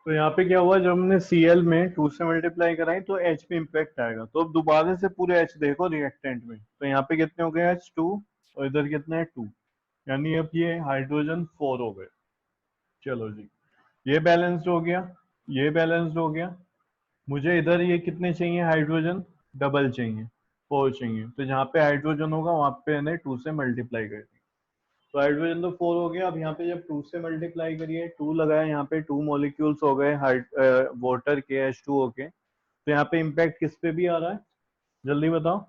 तो यहाँ पे क्या हुआ, जब हमने Cl में 2 से मल्टीप्लाई कराई तो H पे इम्पैक्ट आएगा। तो अब दोबारा से पूरे H देखो रिएक्टेंट में, तो यहाँ पे कितने हो गए H2 और इधर कितने है 2, यानी अब ये हाइड्रोजन 4 हो गए। चलो जी, ये बैलेंस्ड हो गया, ये बैलेंस्ड हो गया। मुझे इधर ये कितने चाहिए हाइड्रोजन, डबल चाहिए, 4 चाहिए। तो जहाँ पे हाइड्रोजन होगा वहां पे इन्हें 2 से मल्टीप्लाई कर दिया। तो हाइड्रोजन तो 4 हो गया। अब यहाँ पे जब 2 से मल्टीप्लाई करिए, 2 लगाए, यहाँ पे 2 मॉलिक्यूल्स हो गए वाटर के H2O के। तो यहाँ पे इम्पैक्ट किस पे भी आ रहा है, जल्दी बताओ।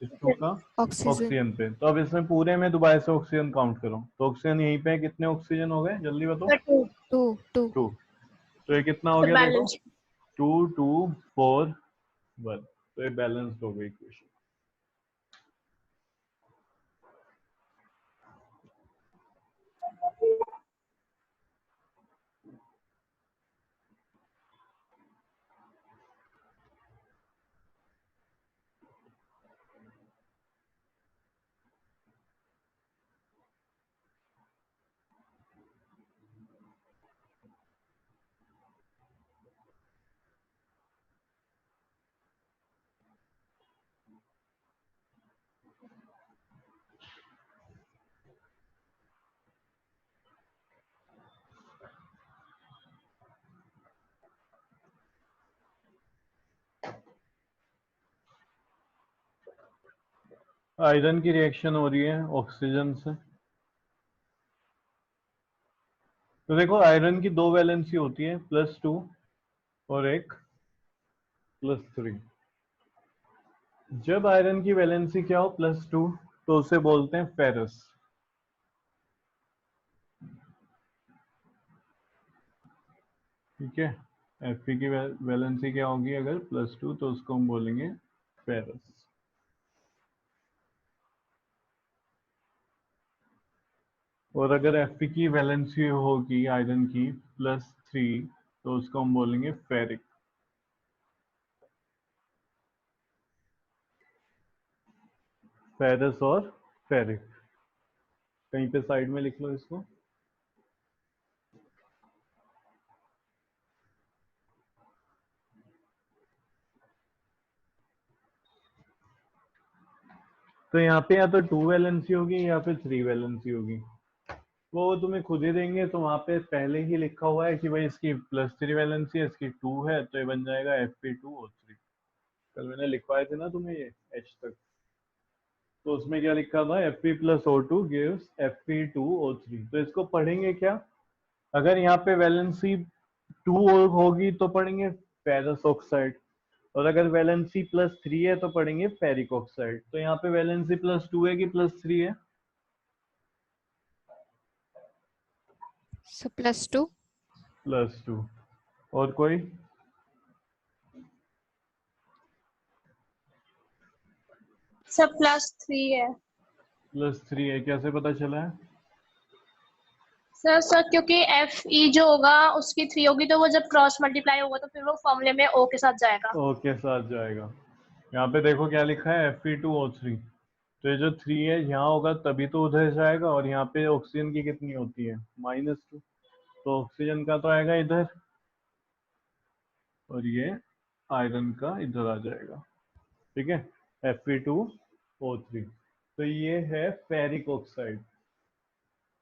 इस 2 ऑक्सीजन। का ऑक्सीजन। ऑक्सीजन पे। तो अब इसमें पूरे में दोबारा से ऑक्सीजन काउंट करो, तो ऑक्सीजन यहीं पे कितने ऑक्सीजन हो गए, जल्दी बताओ। 2 2। 2। तो ये कितना हो तो गया देखो, बैलेंस। 2 2 4 1। तो ये बैलेंस्ड हो गई इक्वेशन। आयरन की रिएक्शन हो रही है ऑक्सीजन से। तो देखो आयरन की 2 वैलेंसी होती है, +2 और एक +3। जब आयरन की वैलेंसी क्या हो, +2, तो उसे बोलते हैं फेरस। ठीक है, Fe की वैलेंसी क्या होगी अगर +2, तो उसको हम बोलेंगे फेरस। और अगर Fe की वैलेंसी होगी आयरन की +3, तो उसको हम बोलेंगे फेरिक। फेरस और फेरिक, कहीं पे साइड में लिख लो इसको। तो यहाँ पे या तो 2 वैलेंसी होगी या फिर 3 वैलेंसी होगी, वो तुम्हें खुद ही देंगे। तो वहां पे पहले ही लिखा हुआ है कि भाई इसकी +3 वैलेंसी है, इसकी 2 है, तो ये बन जाएगा Fe2O3। कल मैंने लिखवाए थे ना तुम्हें ये H तक, तो उसमें क्या लिखा था, Fe+O2 gives Fe2O3। तो इसको पढ़ेंगे क्या, अगर यहाँ पे वैलेंसी 2 होगी तो पढ़ेंगे फेरस ऑक्साइड, और अगर वैलेंसी +3 है तो पढ़ेंगे फेरिक ऑक्साइड। तो यहाँ पे वैलेंसी +2 है कि +3 है, सो +2। +2। और कोई, सब +3 है +3 है, कैसे पता चला है। सर। सर क्योंकि Fe जो होगा उसकी 3 होगी, तो वो जब क्रॉस मल्टीप्लाई होगा तो फिर वो फॉर्मूले में O के साथ जाएगा। ओ के साथ जाएगा। यहाँ पे देखो क्या लिखा है, Fe2O3। तो ये जो 3 है यहाँ होगा तभी तो उधर जाएगा, और यहाँ पे ऑक्सीजन की कितनी होती है, -2। तो ऑक्सीजन का तो आएगा इधर, और ये आयरन का इधर आ जाएगा। ठीक है, Fe2O3। तो ये है फेरिक ऑक्साइड।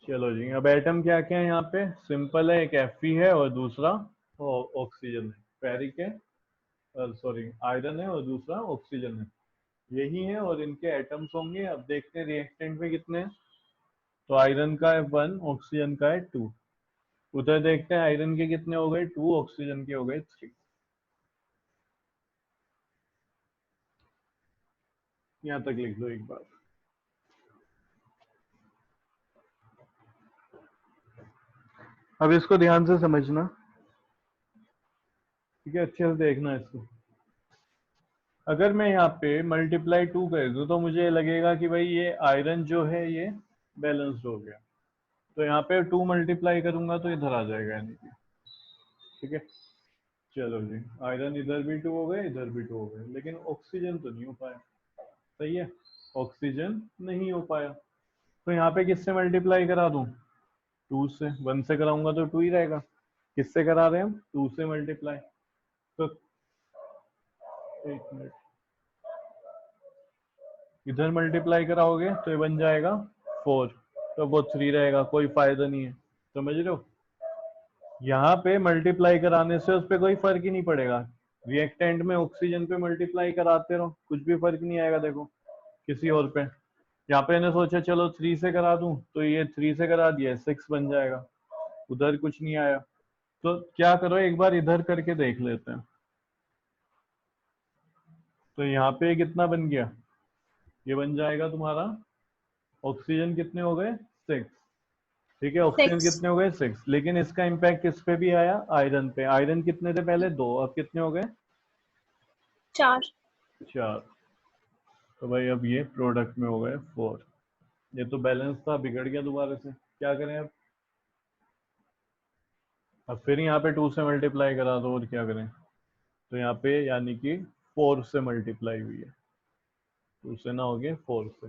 चलो जी, अब एटम क्या क्या है यहाँ पे, सिंपल है, एक Fe है और दूसरा ऑक्सीजन है। फेरिक है, सॉरी आयरन है, और दूसरा ऑक्सीजन है, यही है। और इनके एटम्स होंगे। अब देखते हैं रिएक्टेंट में कितने हैं। तो आयरन का है 1, ऑक्सीजन का है 2। उधर देखते हैं आयरन के कितने हो गए 2, ऑक्सीजन के हो गए 3। यहाँ तक लिख लो एक बार। अब इसको ध्यान से समझना, ठीक है, अच्छे से देखना इसको। अगर मैं यहाँ पे ×2 कर दूं तो मुझे लगेगा कि भाई ये आयरन जो है ये बैलेंस्ड हो गया। तो यहाँ पे 2 मल्टीप्लाई करूंगा तो इधर आ जाएगा, यानी कि ठीक है। चलो जी, आयरन इधर भी 2 हो गए, इधर भी 2 हो गए, लेकिन ऑक्सीजन तो नहीं हो पाया। सही है, ऑक्सीजन नहीं हो पाया। तो यहाँ पे किससे मल्टीप्लाई करा दूं, 2 से। 1 से कराऊंगा तो 2 ही रहेगा। किससे करा रहे हैं हम? 2 से मल्टीप्लाई। तो एक मिनट, इधर मल्टीप्लाई कराओगे तो ये बन जाएगा 4, तो वो 3 रहेगा, कोई फायदा नहीं है। समझ रहे हो? यहाँ पे मल्टीप्लाई कराने से उस पर कोई फर्क ही नहीं पड़ेगा। रिएक्टेंट में ऑक्सीजन पे मल्टीप्लाई कराते रहो, कुछ भी फर्क नहीं आएगा। देखो किसी और पे, यहाँ पे मैंने सोचा चलो 3 से करा दूं, तो ये 3 से करा दिया 6 बन जाएगा, उधर कुछ नहीं आया। तो क्या करो, एक बार इधर करके देख लेते हैं। तो यहाँ पे कितना बन गया? ये बन जाएगा तुम्हारा, ऑक्सीजन कितने हो गए? 6। ठीक है, ऑक्सीजन 6 कितने हो गए? 6। लेकिन इसका इम्पैक्ट किस पे भी आया? आयरन पे। आयरन कितने थे पहले? 2, अब कितने हो गए? 4। 4। तो भाई अब ये प्रोडक्ट में हो गए 4। ये तो बैलेंस था, बिगड़ गया दोबारा से। क्या करें अब फिर यहाँ पे 2 से मल्टीप्लाई करा दो, और क्या करें? तो यहाँ पे यानी कि 4 से मल्टीप्लाई हुई है, 2 से ना हो गया 4 से।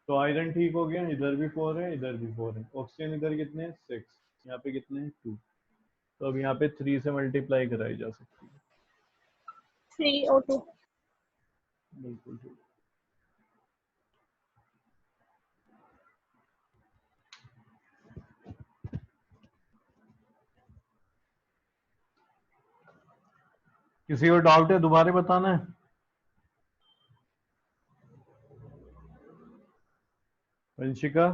तो आयरन ठीक हो गया, इधर भी 4 है, इधर भी 4 है। ऑक्सीजन इधर कितने? 6। यहाँ पे कितने हैं? 2। तो अब यहाँ पे 3 से मल्टीप्लाई कराई जा सकती है। 3O2। बिल्कुल ठीक। किसी को डाउट है? दोबारा बताना है। वंशिका,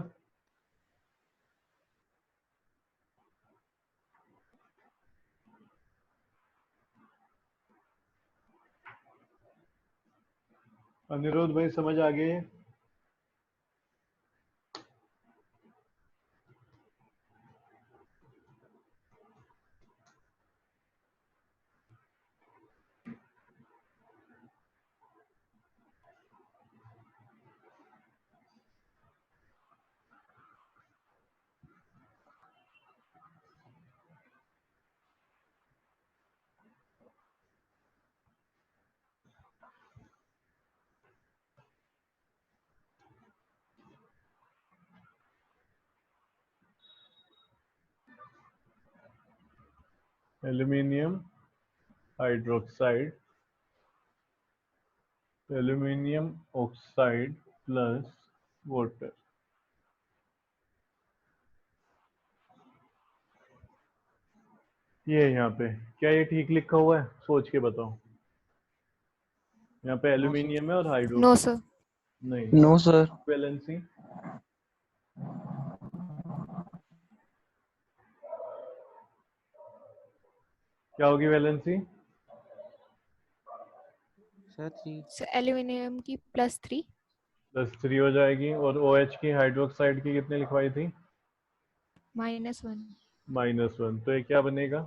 अनिरुद्ध भाई, समझ आ गई है? Aluminium hydroxide, aluminium oxide plus water. ये यहाँ पे क्या ये ठीक लिखा हुआ है? सोच के बताओ। यहाँ पे नो सर। एल्यूमिनियम है और हाइड्रो, No, sir. नहीं, नो सर। वैलेंसी क्या होगी? Valency sir 3। So aluminium की +3. +3 हो जाएगी। और OH की, हाइड्रोक्साइड की कितने लिखवाई थी? -1. -1। तो ये क्या बनेगा?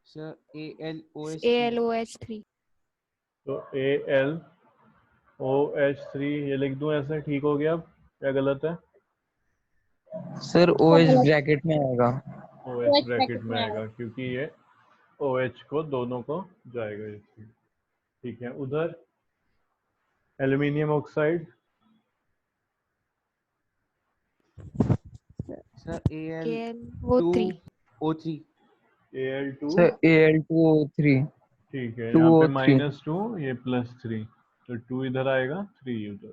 Sir AlOH3। AlOH3. तो AlOH3 ये लिख दूं ऐसे? ठीक हो गया? अब क्या गलत है? सर OH ब्रैकेट में आएगा। OH ब्रैकेट में आएगा, क्योंकि ये OH को दोनों को जाएगा ये चीज। ठीक है, उधर aluminium oxide, sir AlO3. AlO3। Al2। Sir Al2O3। ठीक है, यहाँ पे 2O3। -2, ये +3, तो 2 इधर आएगा, 3 उधर।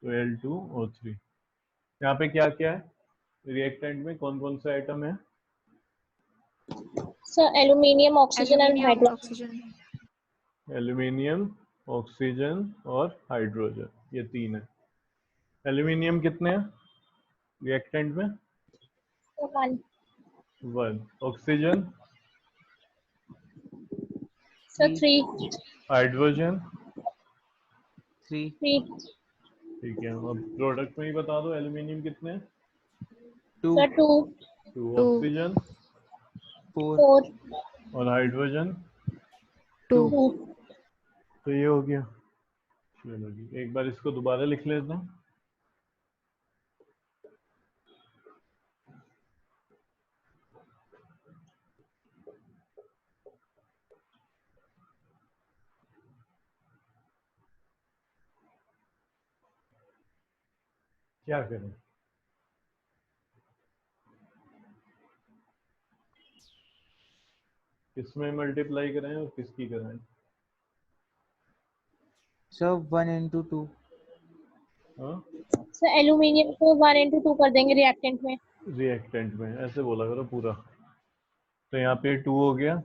तो Al2O3। यहाँ पे क्या क्या है रिएक्टेंट में? कौन कौन से आइटम है? Sir aluminium, oxygen and Aluminium, hydrogen. oxygen. Aluminium, oxygen और हाइड्रोजन, ये 3 है। एल्यूमिनियम कितने हैं रिएक्टेंट में? 1। 1। Oxygen, sir 3। हाइड्रोजन, 3। 3। ठीक है। अब प्रोडक्ट में ही बता दो, एल्यूमिनियम कितने हैं? 2। सर 2। 2। 2. ऑक्सीजन 4। 4। और हाइड्रोजन 2. 2। तो ये हो गया। चलो जी, एक बार इसको दोबारा लिख लेते हैं। क्या करें? किसमें मल्टीप्लाई कराएं और किसकी कराएं? Sir 1 into 2. हाँ, सर एल्यूमिनियम को 1 into 2 कर देंगे रिएक्टेंट में। रिएक्टेंट में ऐसे बोला करो पूरा। तो यहाँ पे 2 हो गया।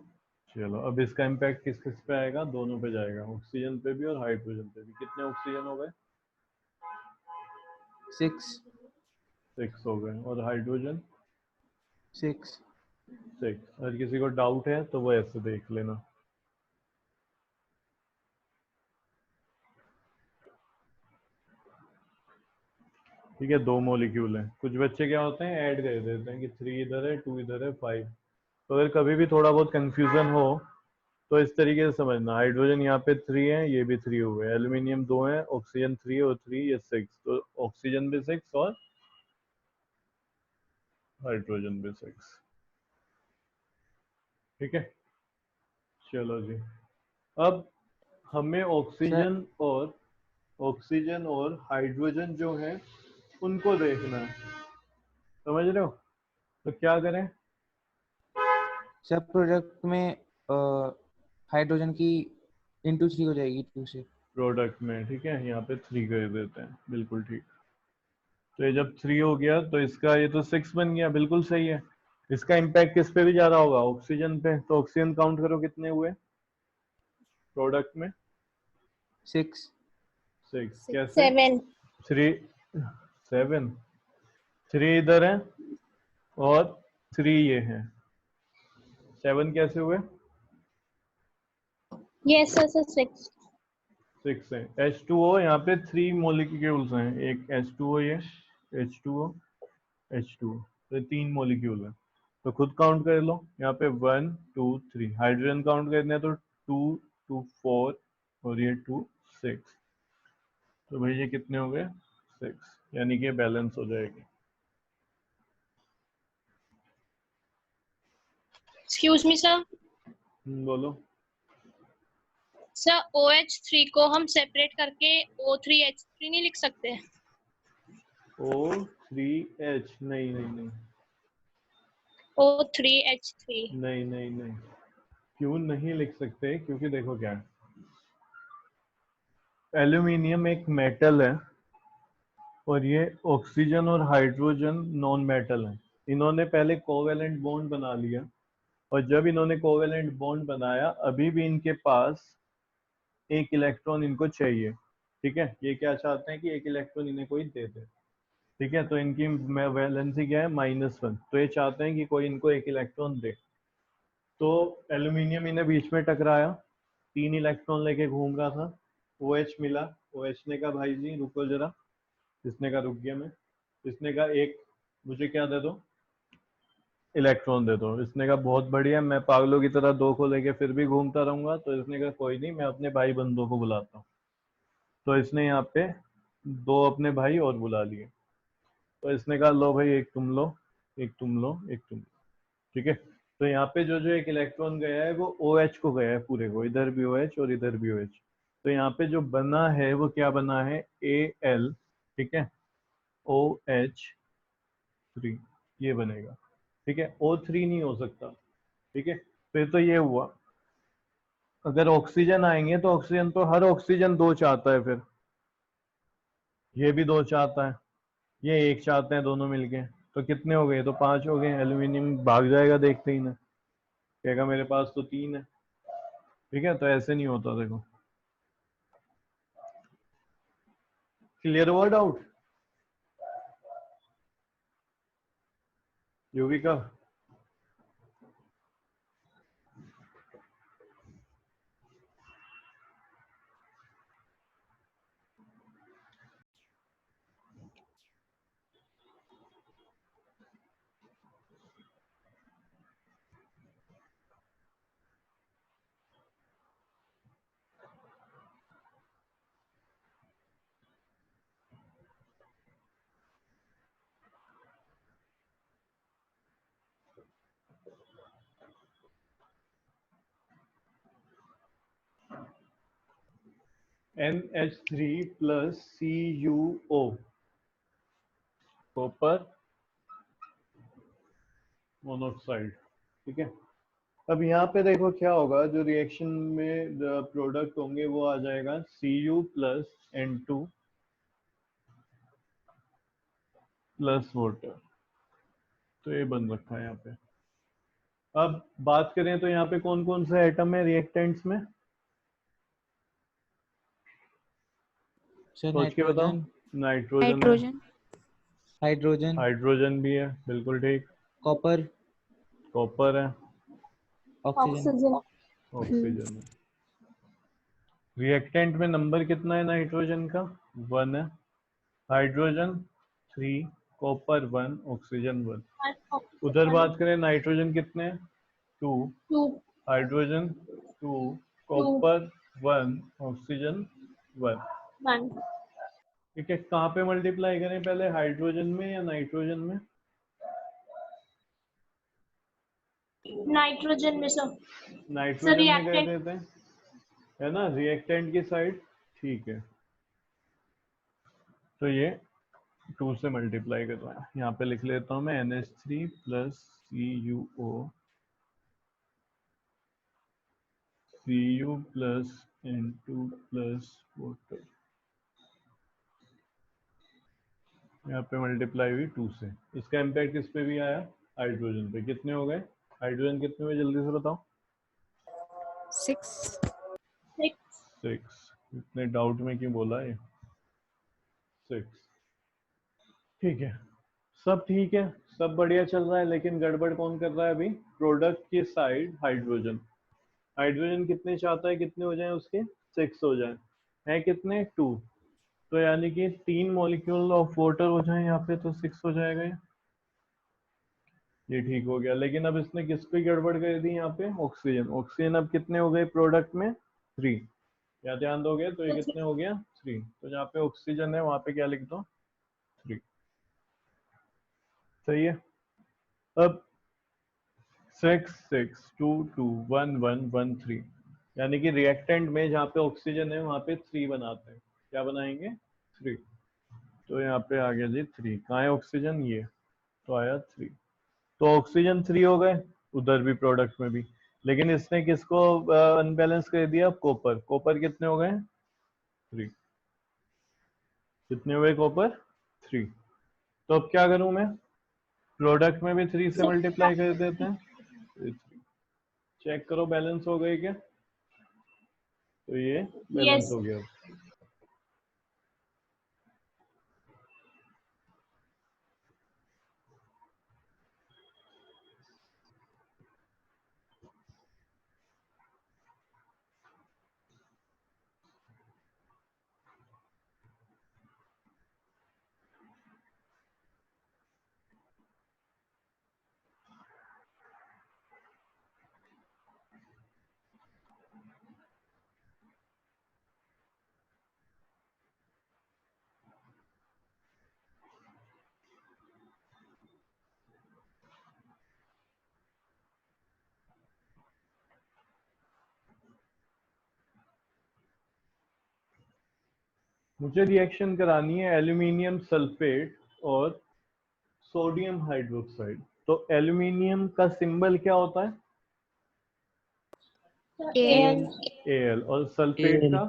चलो अब इसका इम्पैक्ट किस किस पे आएगा? दोनों पे जाएगा, ऑक्सीजन पे भी और हाइड्रोजन पे भी। कितने ऑक्सीजन हो गए? 6. 6 हो गए। और हाइड्रोजन? 6. 6। अगर किसी को डाउट है तो वो ऐसे देख लेना। ठीक है, 2 मॉलिक्यूल हैं। कुछ बच्चे क्या होते हैं, ऐड कर देते हैं कि 3 इधर है, 2 इधर है, 5। तो अगर कभी भी थोड़ा बहुत कंफ्यूजन हो तो इस तरीके से समझना, हाइड्रोजन यहाँ पे 3 है, ये भी 3 हो गए, एल्यूमिनियम 2 है, ऑक्सीजन 3 और 3 ये 6। तो ऑक्सीजन भी 6 और हाइड्रोजन भी 6। ठीक है, चलो जी। अब हमें सर ऑक्सीजन और हाइड्रोजन जो है उनको देखना है, समझ रहे हो? तो क्या करें? सर प्रोडक्ट में हाइड्रोजन की इंटू 3 हो जाएगी 2 से। प्रोडक्ट में, ठीक है, यहाँ पे 3 कर देते हैं, बिल्कुल ठीक। तो ये जब 3 हो गया तो इसका ये तो 6 बन गया, बिल्कुल सही है। इसका इम्पैक्ट किस पे भी जा रहा होगा? ऑक्सीजन पे। तो ऑक्सीजन काउंट करो कितने हुए प्रोडक्ट में? 6. 6 Six. कैसे? 7। 3 7 3 इधर है और 3 ये है, 7 कैसे हुए? Yes sir, 6। 6 है। H2O यहाँ पे 3 मॉलिक्यूल्स हैं, एक H2O, ये H2O, H2O, तो 3 मॉलिक्यूल है। तो खुद काउंट कर लो, यहाँ पे 1 2 3। हाइड्रोजन काउंट करने हैं तो 2 2 4 और ये 2 6। तो भाई ये कितने हो गए? 6, यानी कि बैलेंस हो जाएगी। Excuse me sir. बोलो। सर OH3 को हम सेपरेट करके O3H3 नहीं लिख सकते? O3H नहीं नहीं नहीं O3H3। नहीं नहीं नहीं। क्यों नहीं लिख सकते? क्योंकि देखो क्या है, एल्यूमिनियम एक मेटल है और ये ऑक्सीजन और हाइड्रोजन नॉन मेटल है। इन्होंने पहले कोवेलेंट बॉन्ड बना लिया, और जब इन्होंने कोवेलेंट बॉन्ड बनाया अभी भी इनके पास एक इलेक्ट्रॉन इनको चाहिए। ठीक है, ये क्या चाहते हैं कि एक इलेक्ट्रॉन इन्हें कोई दे दे। ठीक है, तो इनकी वैलेंसी क्या है? -1। तो ये चाहते हैं कि कोई इनको एक इलेक्ट्रॉन दे। तो एल्यूमिनियम इन्हें बीच में टकराया, 3 इलेक्ट्रॉन लेके घूम रहा था, OH मिला। OH ने कहा भाई जी रुको जरा, इसने कहा रुक गया मैं। इसने कहा एक मुझे क्या दे दो? इलेक्ट्रॉन दे दो। इसने कहा बहुत बढ़िया, मैं पागलों की तरह 2 को लेके फिर भी घूमता रहूंगा। तो इसने कहा कोई नहीं, मैं अपने भाई बंधुओं को बुलाता हूँ। तो इसने यहाँ पे 2 अपने भाई और बुला लिए। तो इसने कहा लो भाई, एक तुम लो, एक तुम लो, एक तुम लो। ठीक है, तो यहाँ पे जो जो एक इलेक्ट्रॉन गया है वो OH को गया है पूरे को, इधर भी OH और इधर भी OH। तो यहाँ पे जो बना है वो क्या बना है? Al। ठीक है, OH3 ये बनेगा। ठीक है, O3 नहीं हो सकता। ठीक है, फिर तो ये हुआ। अगर ऑक्सीजन आएंगे तो ऑक्सीजन तो हर ऑक्सीजन 2 चाहता है, फिर ये भी 2 चाहता है, ये 1 चाहते हैं दोनों मिलके। तो कितने हो गए? तो 5 हो गए। एल्यूमिनियम भाग जाएगा देखते ही ना, कहेगा मेरे पास तो 3 है। ठीक है, तो ऐसे नहीं होता, देखो। क्लियर हुआ doubt Yuvika? NH3 plus CuO, copper monoxide. ठीक है, अब यहाँ पे देखो क्या होगा, जो रिएक्शन में प्रोडक्ट होंगे वो आ जाएगा Cu plus N2 plus water. तो ये बन रखा है यहाँ पे। अब बात करें तो यहाँ पे कौन कौन से एटम है रिएक्टेंट्स में, सर सोच के बताओ। नाइट्रोजन, नाइट्रोजन है, नाइट्रोजन, हाइड्रोजन, हाइड्रोजन भी है, बिल्कुल ठीक। कॉपर, कॉपर है, ऑक्सीजन। ऑक्सीजन, ऑक्सीजन है। रिएक्टेंट में नंबर कितना है नाइट्रोजन का, 1 है। Hydrogen 3, copper 1, oxygen 1। उधर बात करें नाइट्रोजन कितने हैं, 2, 2, हाइड्रोजन 2, 2, कॉपर 1, ऑक्सीजन 1। 1, ठीक है, कहाँ पे मल्टीप्लाई करें पहले, हाइड्रोजन में या नाइट्रोजन में? नाइट्रोजन में सर। सर नाइट्रोजन में कर रिएक्टेंट, देते हैं, है ना, रिएक्टेंट की साइड। ठीक है, तो ये 2 से मल्टीप्लाई कर रहा है। यहाँ पे लिख लेता हूँ मैं NH3 plus CuO, Cu plus N2 plus water. यहाँ पे मल्टीप्लाई हुई 2 से। इसका इम्पैक्ट किस पे भी आया, हाइड्रोजन पे। कितने हो गए हाइड्रोजन, कितने हुए जल्दी से बताओ। 6, 6, 6। इतने डाउट में क्यों बोला ये, 6। ठीक है, सब ठीक है, सब बढ़िया चल रहा है, लेकिन गड़बड़ कौन कर रहा है अभी, प्रोडक्ट की साइड हाइड्रोजन। हाइड्रोजन कितने चाहता है, कितने हो जाए उसके, 6 हो जाए, है कितने, 2। तो यानी कि 3 मॉलिक्यूल ऑफ वाटर हो जाए यहाँ पे, तो 6 हो जाएगा ये ठीक हो गया। लेकिन अब इसने किस पे गड़बड़ कर दी यहाँ पे, ऑक्सीजन। ऑक्सीजन अब कितने हो गए प्रोडक्ट में, 3। क्या ध्यान दोगे, तो ये कितने हो गया, 3। तो जहाँ पे ऑक्सीजन है वहां पे क्या लिख दो, 3। सही है। अब 6 6 2 2 1 1 1 3, यानी कि रिएक्टेंट में जहाँ पे ऑक्सीजन है वहां पे 3 बनाते हैं। क्या बनाएंगे, 3। तो यहाँ पे आ गया जी 3। कहाँ है ऑक्सीजन, ये तो आया 3। तो ऑक्सीजन 3 हो गए, उधर भी प्रोडक्ट में भी। लेकिन इसने किसको अनबैलेंस कर दिया, कॉपर। कॉपर कितने हो गए, 3। कितने हुए कॉपर, 3। तो अब क्या करूं मैं, प्रोडक्ट में भी 3 से मल्टीप्लाई कर देते हैं। चेक करो बैलेंस हो गए क्या, तो ये बैलेंस यस। हो गया। मुझे रिएक्शन करानी है एल्यूमिनियम सल्फेट और सोडियम हाइड्रोक्साइड। तो एल्यूमिनियम का सिंबल क्या होता है, एल, Al। और सल्फेट का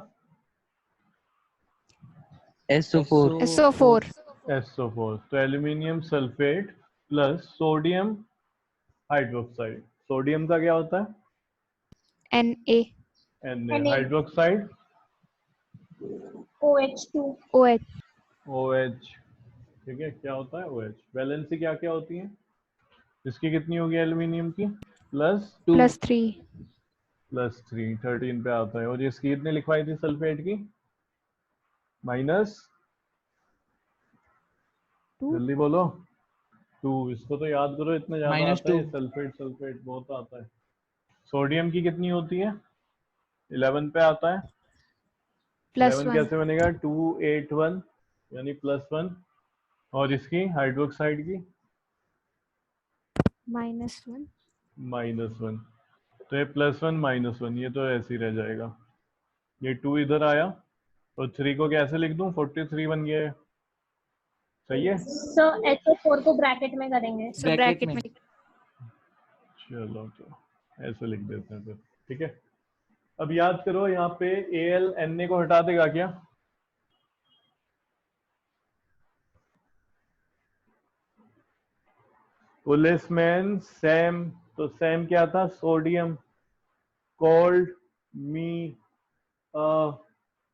SO4, SO4, SO4। तो aluminium sulphate plus sodium hydroxide. Sodium का क्या होता है, Na, Na। Hydroxide OH2, OH, OH। ठीक है, क्या होता है, OH। वैलेंसी क्या क्या होती है इसकी, कितनी होगी एल्यूमिनियम की, प्लस 2, +3, +3, 13 पे आता है। और ये इसकी कितनी लिखवाई थी सल्फेट की, -, 2, जल्दी बोलो, 2। इसको तो याद करो, इतना ज्यादा आता है, 2, सल्फेट सल्फेट बहुत आता है। सोडियम की कितनी होती है, 11 पे आता है। 11 +1, कैसे बनेगा, 281 यानी +1। और इसकी हाइड्रोक्साइड की -1, -1। तो ये +1 -1, ये तो ऐसे ही रह जाएगा। ये 2 इधर आया, और 3 को कैसे लिख दूं, 43 बन गया है। सही है, सर SO4 को ब्रैकेट में करेंगे। so ब्रैकेट bracket में। में चलो तो ऐसे लिख देते हैं फिर, ठीक है। अब याद करो यहाँ पे AL Na को हटा देगा क्या? पुलिसमैन सैम, तो सैम क्या था? सोडियम। कोल्ड मी,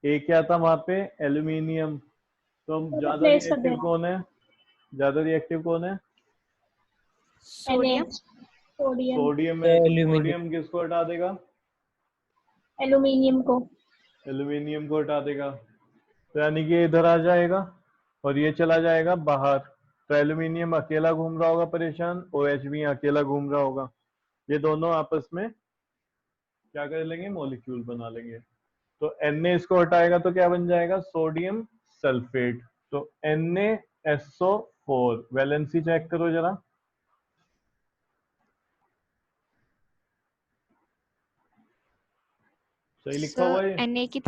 ए क्या था वहां पे? एल्यूमिनियम। तो ज्यादा रिप्लेस कर रिएक्टिव देना कौन है? ज्यादा रिएक्टिव कौन है? सोडियम। सोडियम सोडियम है, तो एल्यूमिनियम। सोडियम किसको हटा देगा? एल्यूमिनियम को। एल्यूमिनियम को हटा देगा, तो यानी कि इधर आ जाएगा और ये चला जाएगा बाहर। तो एल्यूमिनियम अकेला घूम रहा होगा परेशान, OH भी अकेला घूम रहा होगा। ये दोनों आपस में क्या कर लेंगे? मॉलिक्यूल बना लेंगे। तो Na इसको हटाएगा तो क्या बन जाएगा? Sodium sulphate. तो NaSO4, वैलेंसी चेक करो जरा। सही लिखा हुआ है? सर Na की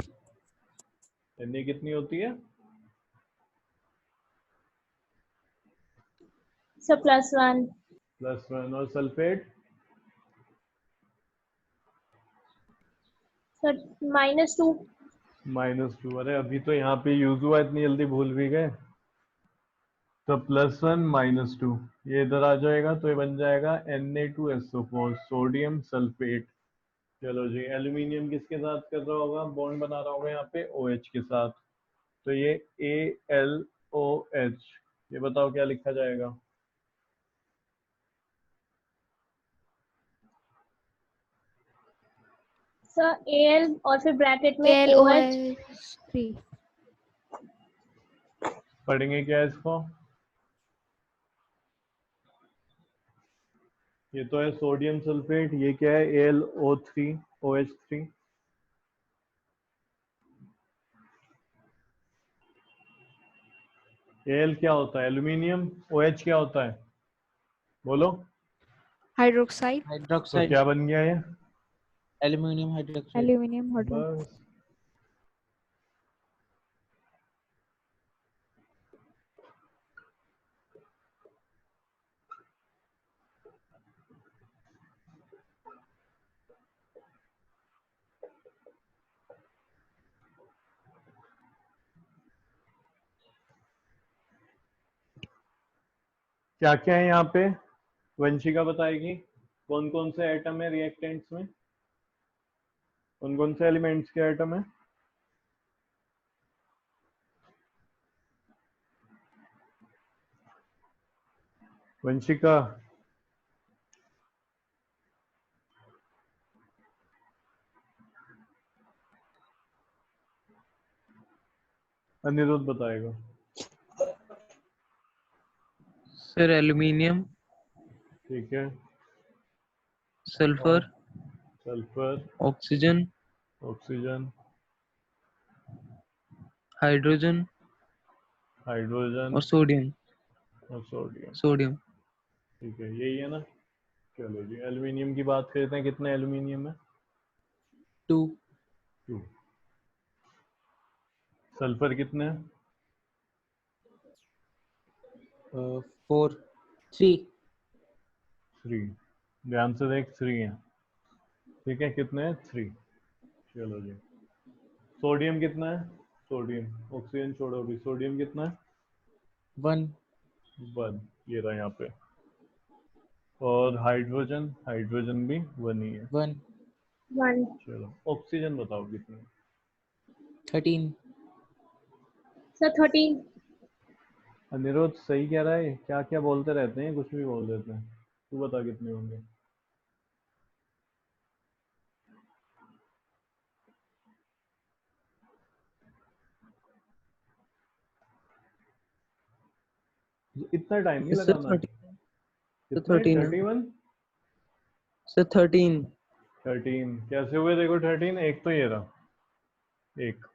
Na कितनी होती है? सर +1। +1। और सल्फेट? सर -2। -2। अरे अभी तो यहाँ पे यूज हुआ, इतनी जल्दी भूल भी गए। तो +1 -2 ये इधर आ जाएगा, तो ये बन जाएगा Na2SO4, सोडियम सल्फेट। चलो जी, एल्यूमिनियम किसके साथ कर रहा होगा? बॉन्ड बना रहा होगा यहाँ पे OH के साथ। तो ये AlOH, ये बताओ क्या लिखा जाएगा? सर Al और फिर ब्रैकेट में OH। AlOH3। पढ़ेंगे क्या इसको? ये तो है सोडियम सल्फेट, ये क्या है? AlO3OH3। Al क्या होता है? एल्यूमिनियम। OH क्या होता है? बोलो। हाइड्रोक्साइड। तो हाइड्रोक्साइड। क्या बन गया ये? Aluminium hydroxide. Aluminium hydroxide. बस। क्या क्या है यहाँ पे? वंशिका बताएगी कौन कौन से एटम है रिएक्टेंट्स में, कौन कौन से एलिमेंट्स के एटम है? वंशिका। अनिरुद्ध बताएगा। सर एल्यूमिनियम, ठीक है। Sulphur, sulphur, oxygen, oxygen, hydrogen hydrogen और सोडियम। और सोडियम। सोडियम ठीक है, यही है ना? चलो जी, एल्यूमिनियम की बात करते हैं। कितना एल्यूमिनियम है? 2। 2। सल्फर कितने हैं? 4 3। 3। ध्यान से देख, 3 है। ठीक है, कितने हैं? 3। चलो जी। सोडियम कितना है? सोडियम, ऑक्सीजन छोड़ो अभी, सोडियम कितना है? 1 1। ये रहा यहाँ पे। और हाइड्रोजन, हाइड्रोजन भी 1 ही है। 1 1। चलो, ऑक्सीजन बताओ कितनी है? 13। सर 13। अनिरुद्ध सही कह रहा है, क्या क्या बोलते रहते हैं, कुछ भी बोल देते हैं। तू बता कितने होंगे? इतना टाइम नहीं सर लगाना। 13। सर कितने? 13 है। 31। सर 13। 13 कैसे हुए? देखो 13, एक तो ये रहा एक।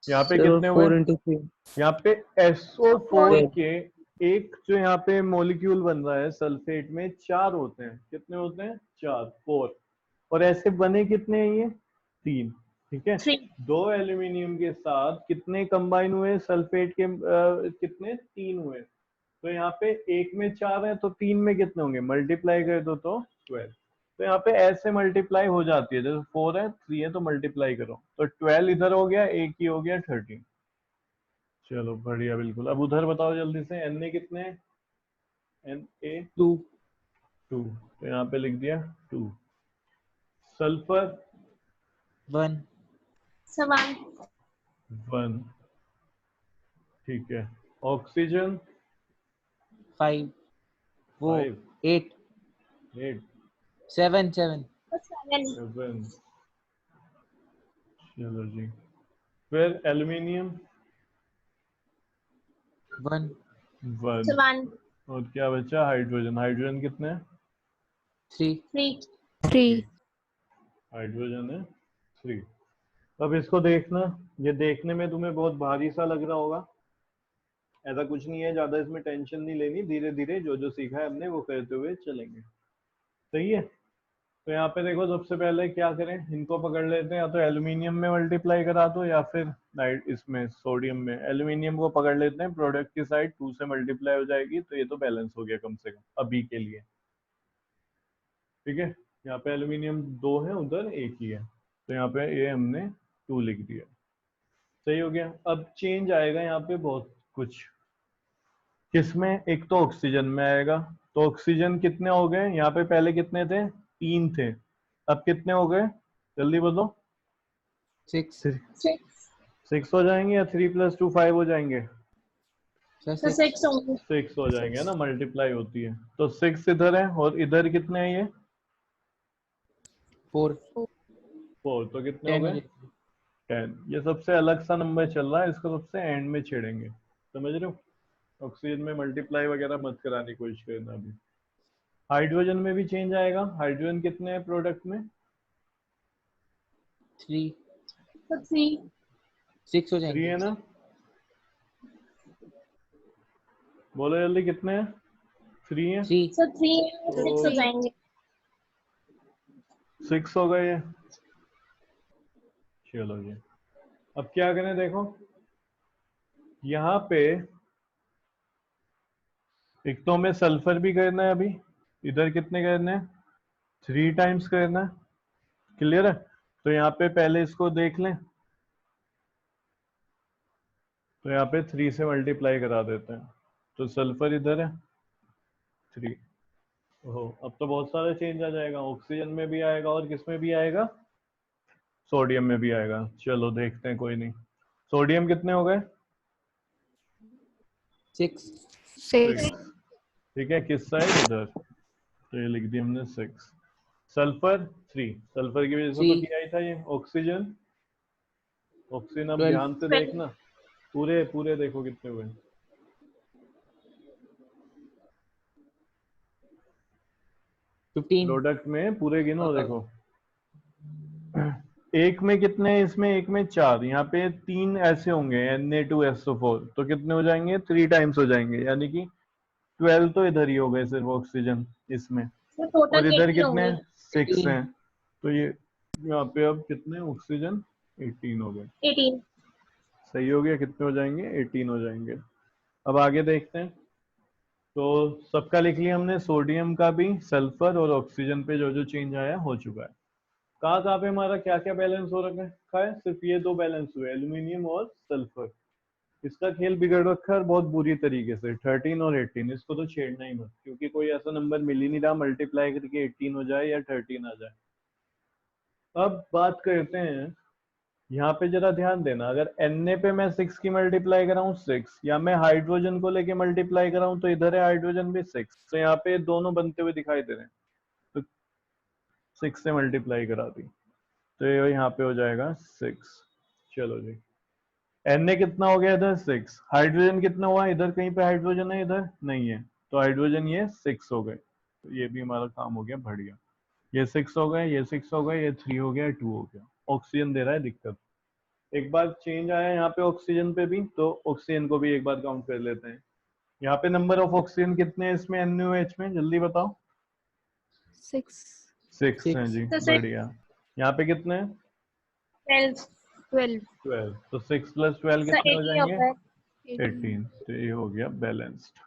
यहाँ पे सर कितने हुए? 4 × 3 यहाँ पे SO4 12। के एक जो यहाँ पे मॉलिक्यूल बन रहा है सल्फेट में, 4 होते हैं। कितने होते हैं? 4, 4। और ऐसे बने कितने हैं ये? 3। ठीक है। 3। 2 एल्यूमिनियम के साथ कितने कंबाइन हुए सल्फेट के? कितने? 3 हुए। तो यहाँ पे एक में 4 है, तो 3 में कितने होंगे? मल्टीप्लाई कर दो तो 12। तो यहाँ पे ऐसे मल्टीप्लाई हो जाती है, जैसे 4 है 3 है तो मल्टीप्लाई करो, तो 12 इधर हो गया, एक ही हो गया 13। चलो बढ़िया बिल्कुल। अब उधर बताओ जल्दी से, एन ए कितने हैं? एन ए 2 2, तो यहाँ पे लिख दिया 2। सल्फर 1 1 1, ठीक है। ऑक्सीजन 5 वो 5 8 8 7 7 7 7, चलो जी। फिर एल्यूमिनियम 1 1, 1 और क्या बचा? हाइड्रोजन। हाइड्रोजन कितने हैं? 3 3 3 हाइड्रोजन है 3। अब इसको देखना, ये देखने में तुम्हें बहुत भारी सा लग रहा होगा, ऐसा कुछ नहीं है, ज्यादा इसमें टेंशन नहीं लेनी, धीरे धीरे जो जो सीखा है हमने वो करते हुए चलेंगे। सही है। तो यहाँ पे देखो, सबसे पहले क्या करें, इनको पकड़ लेते हैं, या तो एल्यूमिनियम में मल्टीप्लाई करा दो या फिर नाइट इसमें सोडियम में। एल्यूमिनियम को पकड़ लेते हैं, प्रोडक्ट की साइड 2 से मल्टीप्लाई हो जाएगी, तो ये तो बैलेंस हो गया कम से कम अभी के लिए। ठीक है, यहाँ पे एल्यूमिनियम 2 है, उधर एक ही है, तो यहाँ पे ये हमने 2 लिख दिया। सही हो गया। अब चेंज आएगा यहाँ पे बहुत कुछ, किसमें? एक तो ऑक्सीजन में आएगा। तो ऑक्सीजन कितने हो गए यहाँ पे? पहले कितने थे? 3 थे, अब कितने हो गए? जल्दी बोलो। 6 6 हो जाएंगे या 3 + 2 5 हो जाएंगे? तो 6 6 होंगे। 6 हो जाएंगे, है ना, मल्टीप्लाई होती है। तो 6 इधर है, और इधर कितने हैं? ये 4 4, तो कितने हो 10 हो गए? जाएगी। 10। ये सबसे अलग सा नंबर चल रहा है, इसको सबसे एंड में छेड़ेंगे, समझ रहे हो? ऑक्सीजन में मल्टीप्लाई वगैरह मत कराने की कोशिश करना अभी। हाइड्रोजन में भी चेंज आएगा। हाइड्रोजन कितने हैं प्रोडक्ट में? 3 तो 3 6 हो 3 जाएंगे। है ना? बोलो जल्दी, कितने हैं? 3 है, 3 तो 3 6 हो तो जाएंगे। 6 हो गए ये। चलो जी, अब क्या करें देखो, यहाँ पे एक तो हमें सल्फर भी करना है अभी। इधर कितने करने हैं? 3 टाइम्स करना है। क्लियर है? तो यहाँ पे पहले इसको देख लें, तो यहाँ पे 3 से मल्टीप्लाई करा देते हैं, तो सल्फर इधर है 3। ओहो, अब तो बहुत सारा चेंज आ जाएगा, ऑक्सीजन में भी आएगा और किस में भी आएगा? सोडियम में भी आएगा। चलो देखते हैं, कोई नहीं। सोडियम कितने हो गए? 6 6 6। ठीक है, किस साइड? इधर, तो ये लिख दिया हमने 6। सल्फर 3, सल्फर की वजह से तो 3 किया ही था ये। ऑक्सीजन, ऑक्सीजन अब 12 ध्यान से देखना, पूरे पूरे देखो कितने हुए। 15 प्रोडक्ट में पूरे गिनो, देखो एक में कितने हैं? इसमें एक में 4, यहाँ पे 3 ऐसे होंगे Na2SO4, तो कितने हो जाएंगे? 3 टाइम्स हो जाएंगे, यानी कि 12 तो इधर ही हो गए सिर्फ ऑक्सीजन इसमें, तो और टोटल इधर 18 कितने? होंगे। 6 18 हैं, तो ये यहाँ पे अब कितने ऑक्सीजन? 18 हो गए। 18 सही हो गया, कितने हो जाएंगे? 18 हो जाएंगे। अब आगे देखते हैं। तो सबका लिख लिया हमने, सोडियम का भी, सल्फर और ऑक्सीजन पे जो जो चेंज आया हो चुका है। कहाँ कहाँ पे हमारा क्या क्या बैलेंस हो रखा है? सिर्फ ये 2 बैलेंस हुए, एल्यूमिनियम और सल्फर। इसका खेल बिगड़ रखा है और बहुत बुरी तरीके से, 13 और 18, इसको तो छेड़ना ही मत, क्योंकि कोई ऐसा नंबर मिल ही नहीं रहा मल्टीप्लाई करके 18 हो जाए या 13 आ जाए। अब बात करते हैं, यहाँ पे जरा ध्यान देना, अगर Na पे मैं 6 की मल्टीप्लाई कराऊं 6, या मैं हाइड्रोजन को लेके मल्टीप्लाई कराऊं, तो इधर है हाइड्रोजन भी 6, तो यहाँ पे दोनों बनते हुए दिखाई दे रहे हैं, तो 6 से मल्टीप्लाई करा दी, तो ये यहाँ पे हो जाएगा 6। चलो जी, Na कितना हो गया इधर? 6। हाइड्रोजन कितना हुआ? इधर कहीं पे हाइड्रोजन है? इधर नहीं है, तो हाइड्रोजन ये 6 हो गए, तो ये भी हमारा काम हो गया बढ़िया। ये 6 हो गए, ये 6 हो गए, ये 3 हो गया, 2 हो गया। ऑक्सीजन दे रहा है दिक्कत। एक बार चेंज आया यहाँ पे ऑक्सीजन पे भी, तो ऑक्सीजन को भी एक बार काउंट कर लेते हैं। यहाँ पे नंबर ऑफ ऑक्सीजन कितने हैं इसमें NaOH में? जल्दी बताओ। 6 6 हैं जी, तो 6 बढ़िया। यहाँ पे कितने हैं? 12 12 12, तो 6 + 12 तो कितने हो 18 हो जाएंगे? गए। 18, तो ये हो गया बैलेंस्ड।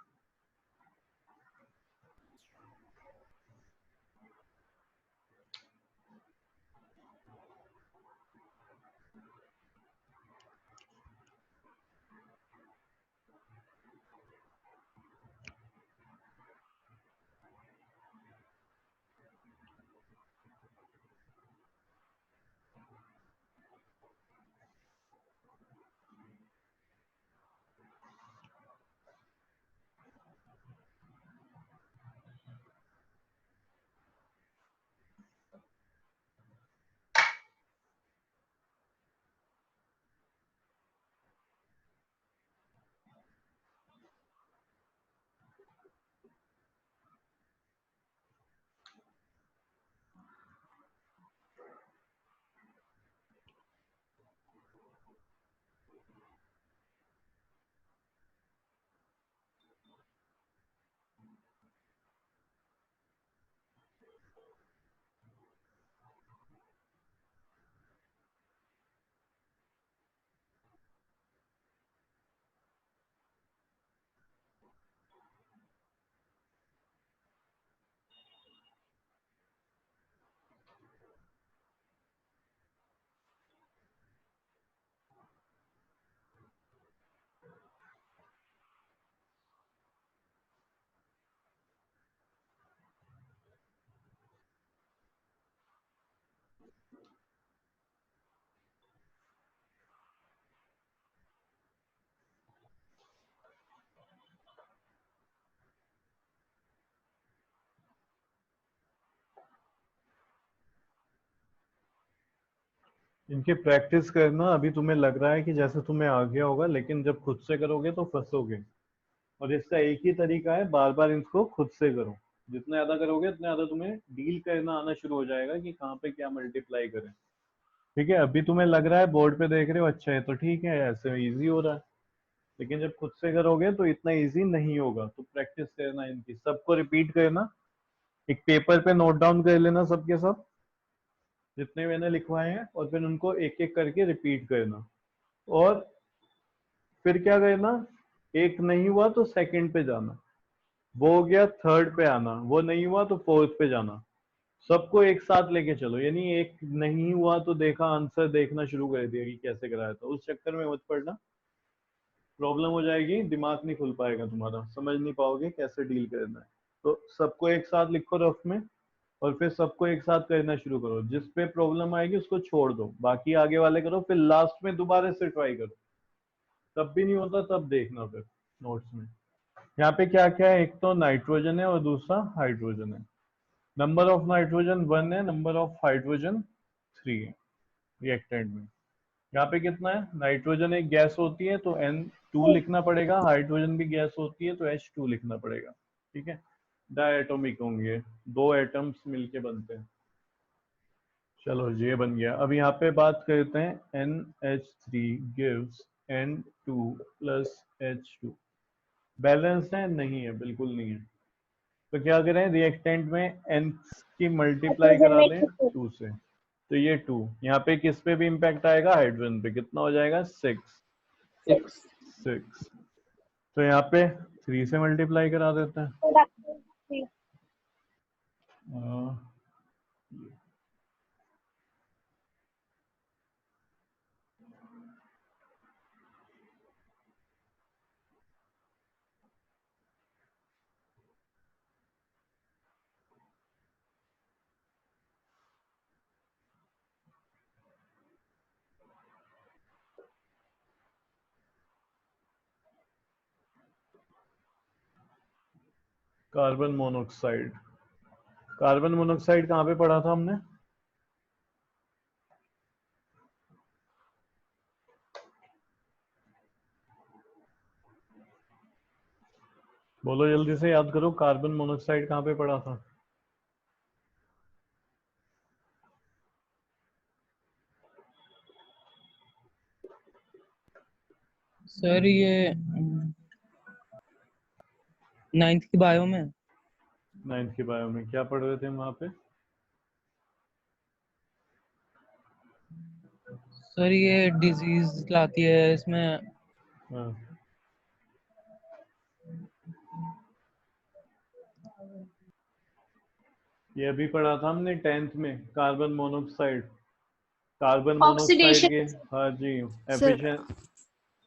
इनकी प्रैक्टिस करना। अभी तुम्हें लग रहा है कि जैसे तुम्हें आ गया होगा, लेकिन जब खुद से करोगे तो फंसोगे। और इसका एक ही तरीका है, बार बार इसको खुद से करो। जितना ज्यादा करोगे उतना ज्यादा तुम्हें डील करना आना शुरू हो जाएगा कि कहाँ पे क्या मल्टीप्लाई करें। ठीक है, अभी तुम्हें लग रहा है बोर्ड पे देख रहे हो, अच्छा है तो ठीक है, ऐसे इजी हो रहा है। लेकिन जब खुद से करोगे तो इतना इजी नहीं होगा। तो प्रैक्टिस करना, इनकी सबको रिपीट करना। एक पेपर पे नोट डाउन कर लेना सबके सब, जितने मैंने लिखवाए हैं, और फिर उनको एक एक करके रिपीट करना। और फिर क्या करना, एक नहीं हुआ तो सेकंड पे जाना, वो हो गया थर्ड पे आना, वो नहीं हुआ तो फोर्थ पे जाना। सबको एक साथ लेके चलो, यानी एक नहीं हुआ तो देखा आंसर देखना शुरू कर दिया कि कैसे कराया था, उस चक्कर में मत पड़ना। प्रॉब्लम हो जाएगी, दिमाग नहीं खुल पाएगा तुम्हारा, समझ नहीं पाओगे कैसे डील करना है। तो सबको एक साथ लिखो रफ में, और फिर सबको एक साथ करना शुरू करो। जिस पे प्रॉब्लम आएगी उसको छोड़ दो, बाकी आगे वाले करो, फिर लास्ट में दोबारा से ट्राई करो। तब भी नहीं होता तब देखना फिर नोट्स में। यहाँ पे क्या क्या है, एक तो नाइट्रोजन है और दूसरा हाइड्रोजन है। नंबर ऑफ नाइट्रोजन 1 है, नंबर ऑफ हाइड्रोजन 3 है रिएक्टेंट में। यहाँ पे कितना है, नाइट्रोजन एक गैस होती है तो N2 लिखना पड़ेगा, हाइड्रोजन भी गैस होती है तो H2 लिखना पड़ेगा। ठीक है, डायटोमिक होंगे, दो एटम्स मिलके बनते हैं। चलो ये बन गया। अब यहाँ पे बात करते हैं NH3 gives N2 plus H2। Balance है? नहीं है, बिल्कुल नहीं है। तो क्या करें, रिएक्टेंट में N की मल्टीप्लाई करा दें 2 से, तो ये 2 यहाँ पे किस पे भी इम्पैक्ट आएगा, हाइड्रोजन पे। कितना हो जाएगा, 6। 6 तो यहाँ पे 3 से मल्टीप्लाई करा देते हैं। अ, कार्बन मोनोऑक्साइड। कार्बन मोनोऑक्साइड कहाँ पे पढ़ा था हमने? बोलो जल्दी से, याद करो, कार्बन मोनोऑक्साइड कहाँ पे पढ़ा था? सर ये 9th की बायो में। 9th की बायो में क्या पढ़ रहे थे हम वहाँ पे? सर ये डिजीज लाती है इसमें। हाँ, ये अभी पढ़ा था हमने 10th में, कार्बन मोनोऑक्साइड। कार्बन मोनोऑक्साइड के, ऑक्सीडेशन। हाँ जी, सर एफिशिएंट,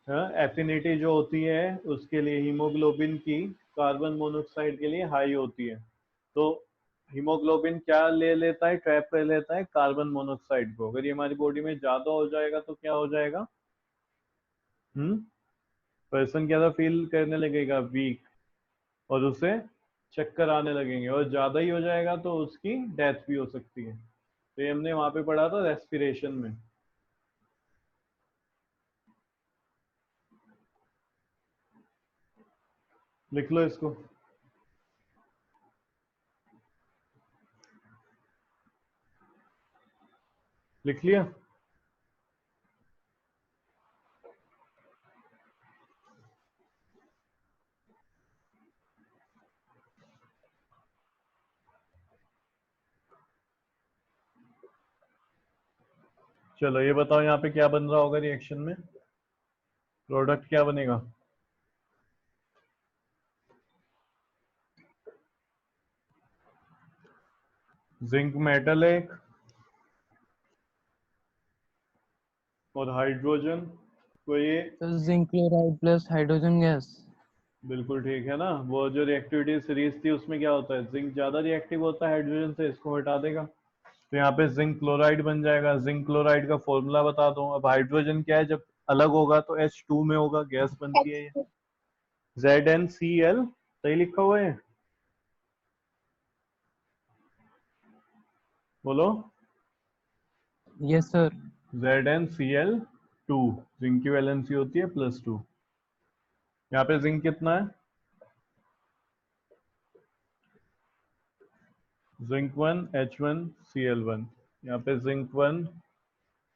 हाँ, एफिनिटी जो होती है उसके लिए हीमोग्लोबिन की कार्बन मोनोऑक्साइड के लिए हाई होती है। तो हीमोग्लोबिन क्या ले लेता है, ट्रैप कर लेता है कार्बन मोनोऑक्साइड को। अगर ये हमारी बॉडी में ज्यादा हो जाएगा तो क्या हो जाएगा, पर्सन क्या फील करने लगेगा, वीक, और उसे चक्कर आने लगेंगे, और ज्यादा ही हो जाएगा तो उसकी डेथ भी हो सकती है। तो ये हमने वहां पे पढ़ा था रेस्पिरेशन में। लिख लो इसको। लिख लिया? चलो ये बताओ, यहाँ पे क्या बन रहा होगा रिएक्शन में, प्रोडक्ट क्या बनेगा? जिंक मेटल एक, और हाइड्रोजन को ये, तो zinc chloride plus hydrogen gas. बिल्कुल ठीक है ना। वो जो रिएक्टिविटी सीरीज थी उसमें क्या होता है, जिंक ज्यादा रिएक्टिव होता है हाइड्रोजन से, इसको हटा देगा। तो यहाँ पे जिंक क्लोराइड बन जाएगा। जिंक क्लोराइड का फॉर्मूला बता दो। अब हाइड्रोजन क्या है, जब अलग होगा तो H2 में होगा, गैस बनती है ये। ZnCl सही लिखा हुआ है, बोलो। Yes sir. ZnCl2, जिंक की वैलेंसी होती है +2। यहाँ पे जिंक कितना है, जिंक 1 H1Cl1, यहाँ पे जिंक 1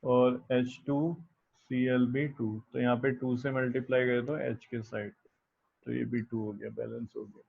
और H2Cl भी 2, तो यहाँ पे 2 से मल्टीप्लाई करें तो H के साइड, तो ये भी 2 हो गया, बैलेंस हो गया।